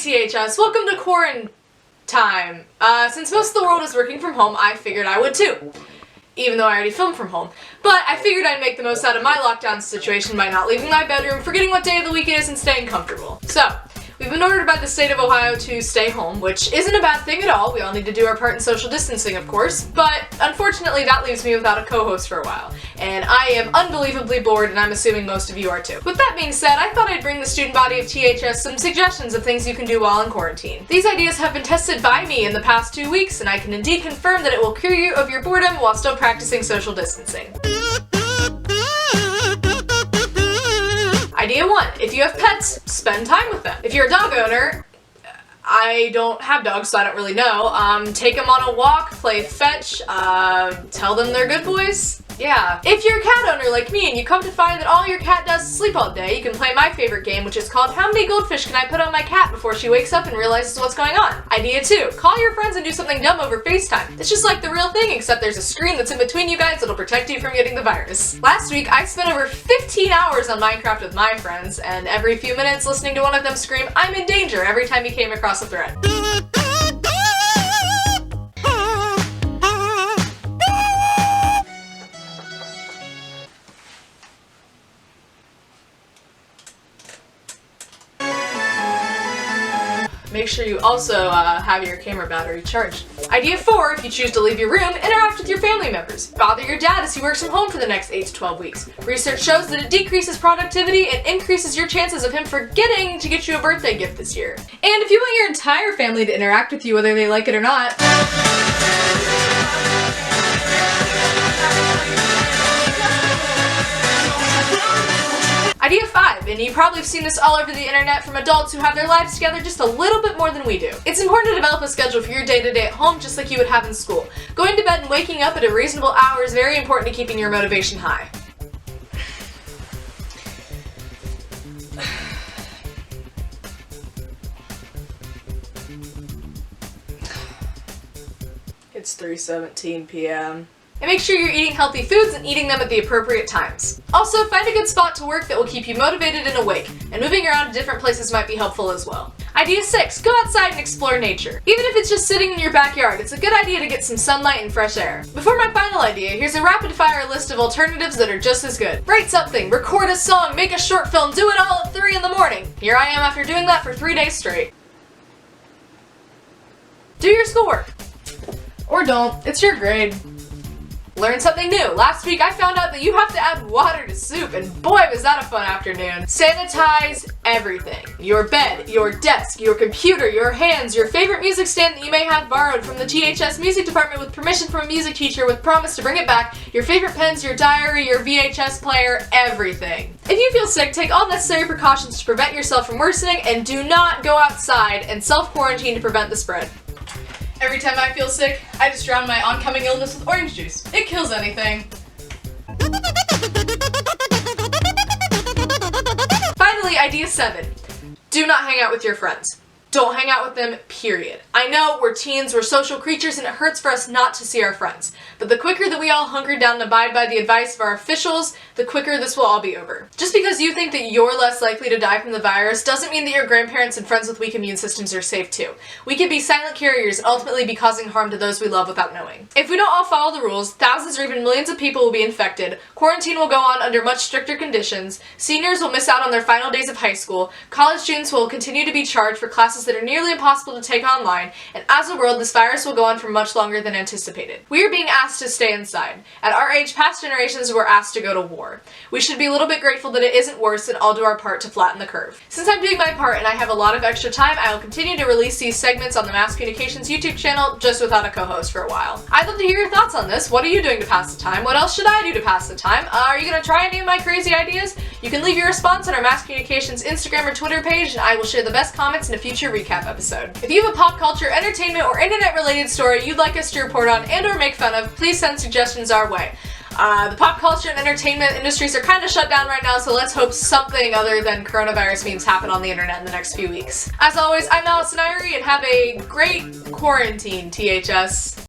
THS, welcome to quarantine. Since most of the world is working from home, I figured I would too. Even though I already filmed from home. But I figured I'd make the most out of my lockdown situation by not leaving my bedroom, forgetting what day of the week it is, and staying comfortable. So, we've been ordered by the state of Ohio to stay home, which isn't a bad thing at all. We all need to do our part in social distancing, of course, but unfortunately that leaves me without a co-host for a while. And I am unbelievably bored, and I'm assuming most of you are too. With that being said, I thought I'd bring the student body of THS some suggestions of things you can do while in quarantine. These ideas have been tested by me in the past 2 weeks, and I can indeed confirm that it will cure you of your boredom while still practicing social distancing. Idea 1. If you have pets, spend time with them. If you're a dog owner, I don't have dogs, so I don't really know. Take them on a walk, play fetch, tell them they're good boys. Yeah. If you're a cat owner like me and you come to find that all your cat does is sleep all day, you can play my favorite game, which is called How Many Goldfish Can I Put on My Cat Before She Wakes Up and Realizes What's Going On? Idea 2. Call your friends and do something dumb over FaceTime. It's just like the real thing, except there's a screen that's in between you guys that'll protect you from getting the virus. Last week, I spent over 15 hours on Minecraft with my friends, and every few minutes listening to one of them scream, "I'm in danger," every time he came across a threat. Make sure you also have your camera battery charged. Idea 4, if you choose to leave your room, interact with your family members. Bother your dad as he works from home for the next 8 to 12 weeks. Research shows that it decreases productivity and increases your chances of him forgetting to get you a birthday gift this year. And if you want your entire family to interact with you whether they like it or not, Idea 5, and you probably have seen this all over the internet from adults who have their lives together just a little bit more than we do. It's important to develop a schedule for your day-to-day at home just like you would have in school. Going to bed and waking up at a reasonable hour is very important to keeping your motivation high. It's 3:17 p.m. And make sure you're eating healthy foods and eating them at the appropriate times. Also, find a good spot to work that will keep you motivated and awake, and moving around to different places might be helpful as well. Idea 6, go outside and explore nature. Even if it's just sitting in your backyard, it's a good idea to get some sunlight and fresh air. Before my final idea, here's a rapid-fire list of alternatives that are just as good. Write something, record a song, make a short film, do it all at 3 in the morning. Here I am after doing that for 3 days straight. Do your schoolwork. Or don't, it's your grade. Learn something new. Last week I found out that you have to add water to soup, and boy was that a fun afternoon. Sanitize everything. Your bed, your desk, your computer, your hands, your favorite music stand that you may have borrowed from the THS music department with permission from a music teacher with promise to bring it back, your favorite pens, your diary, your VHS player, everything. If you feel sick, take all necessary precautions to prevent yourself from worsening, and do not go outside and self-quarantine to prevent the spread. Every time I feel sick, I just drown my oncoming illness with orange juice. It kills anything. Finally, idea 7. Do not hang out with your friends. Don't hang out with them, period. I know, we're teens, we're social creatures, and it hurts for us not to see our friends. But the quicker that we all hunker down and abide by the advice of our officials, the quicker this will all be over. Just because you think that you're less likely to die from the virus doesn't mean that your grandparents and friends with weak immune systems are safe too. We could be silent carriers and ultimately be causing harm to those we love without knowing. If we don't all follow the rules, thousands or even millions of people will be infected, quarantine will go on under much stricter conditions, seniors will miss out on their final days of high school, college students will continue to be charged for classes that are nearly impossible to take online, and as a world, this virus will go on for much longer than anticipated. We are being asked to stay inside. At our age, past generations were asked to go to war. We should be a little bit grateful that it isn't worse and all do our part to flatten the curve. Since I'm doing my part and I have a lot of extra time, I will continue to release these segments on the Mass Communications YouTube channel just without a co-host for a while. I'd love to hear your thoughts on this. What are you doing to pass the time? What else should I do to pass the time? Are you gonna try any of my crazy ideas? You can leave your response on our Mass Communications Instagram or Twitter page, and I will share the best comments in a future recap episode. If you have a pop culture, entertainment, or internet-related story you'd like us to report on and or make fun of, please send suggestions our way. The pop culture and entertainment industries are kind of shut down right now, so let's hope something other than coronavirus memes happen on the internet in the next few weeks. As always, I'm Allison and have a great quarantine, THS.